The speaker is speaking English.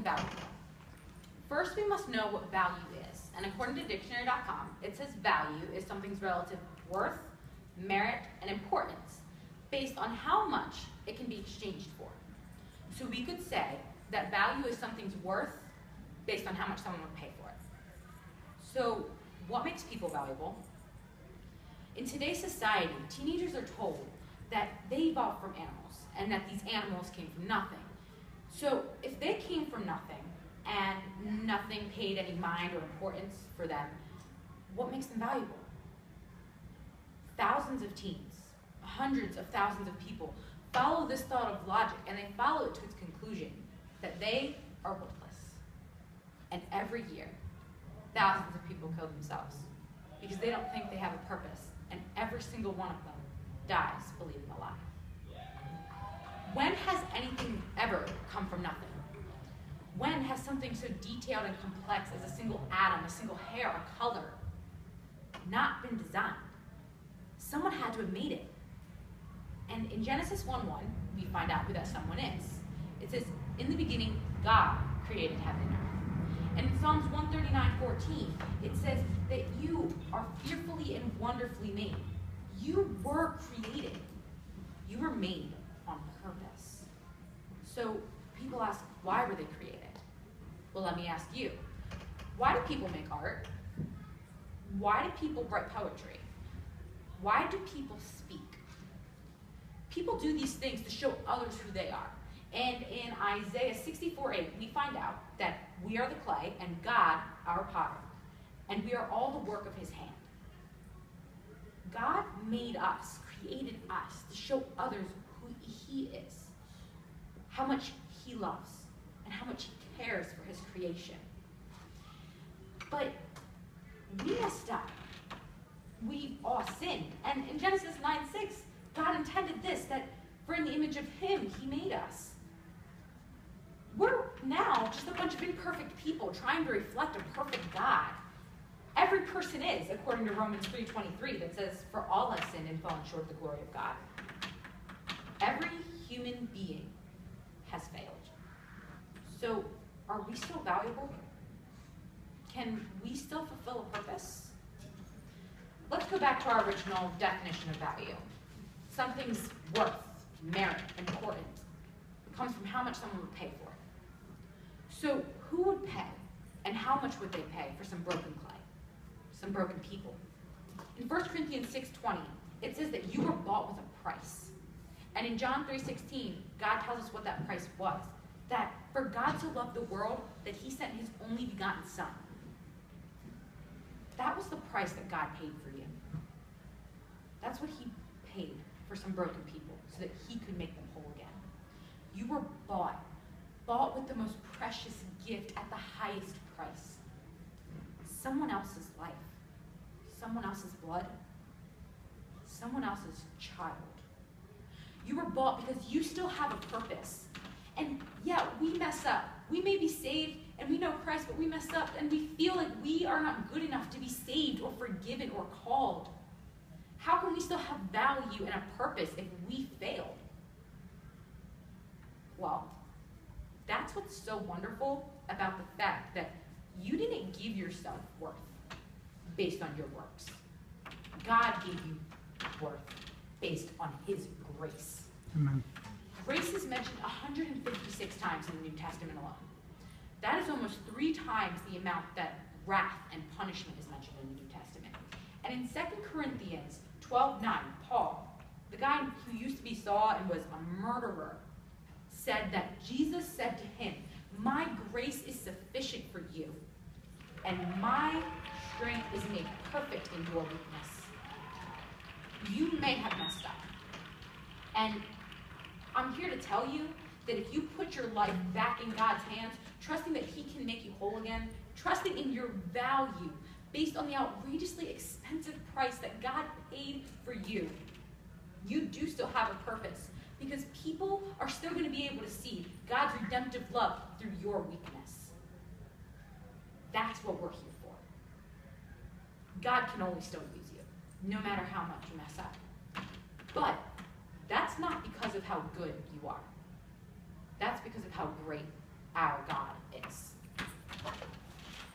valuable? First, we must know what value is. And according to dictionary.com, it says value is something's relative worth, merit, and importance based on how much it can be exchanged for. So we could say that value is something's worth based on how much someone would pay for it. So what makes people valuable? In today's society, teenagers are told that they evolved from animals and that these animals came from nothing. So if they came from nothing and nothing paid any mind or importance for them, what makes them valuable? Thousands of teens, hundreds of thousands of people follow this thought of logic, and they follow it to its conclusion that they are worthless. And every year, thousands of people kill themselves because they don't think they have a purpose, and every single one of them dies believing a lie. When has anything ever come from nothing? When has something so detailed and complex as a single atom, a single hair, a color, not been designed? Someone had to have made it. And in Genesis 1:1, we find out who that someone is. It says, in the beginning, God created heaven and earth. And in Psalms 139:14, it says that you are fearfully and wonderfully made. You were created. You were made on purpose. So people ask, why were they created? Well, let me ask you, why do people make art? Why do people write poetry? Why do people speak? People do these things to show others who they are. And in Isaiah 64:8, we find out that we are the clay and God our potter, and we are all the work of his hand. God made us, created us to show others who he is, how much he loves, and how much he cares for his creation. But we messed up. We all sinned. And in Genesis 9:6, God intended this, that for in the image of him, he made us. We're now just a bunch of imperfect people trying to reflect a perfect God. Every person is, according to Romans 3:23, that says, for all have sinned and fallen short of the glory of God. Every human being has failed. So, are we still valuable? Can we still fulfill a purpose? Let's go back to our original definition of value. Something's worth, merit, important. It comes from how much someone would pay for it. So who would pay, and how much would they pay for some broken clay, some broken people? In 1 Corinthians 6:20, it says that you were bought with a price. And in John 3:16, God tells us what that price was. That for God so loved the world that he sent his only begotten son. That was the price that God paid for you. That's what he paid for some broken people so that he could make them whole again. You were bought with the most precious gift at the highest price. Someone else's life, someone else's blood, someone else's child. You were bought because you still have a purpose. And yeah, we mess up. We may be saved and we know Christ, but we mess up and we feel like we are not good enough to be saved or forgiven or called. How can we still have value and a purpose if we failed? Well, that's what's so wonderful about the fact that you didn't give yourself worth based on your works. God gave you worth based on his grace. Amen. Grace is mentioned 156 times in the New Testament alone. That is almost 3 times the amount that wrath and punishment is mentioned in the New Testament. And in 2 Corinthians 12:9, Paul, the guy who used to be Saul and was a murderer, said that Jesus said to him, my grace is sufficient for you, and my strength is made perfect in your weakness. You may have messed up. And I'm here to tell you that if you put your life back in God's hands, trusting that he can make you whole again, trusting in your value based on the outrageously expensive price that God paid for you, you do still have a purpose, because people are still going to be able to see God's redemptive love through your weakness. That's what we're here for. God can only still use you, no matter how much you mess up. But that's not because of how good you are. That's because of how great our God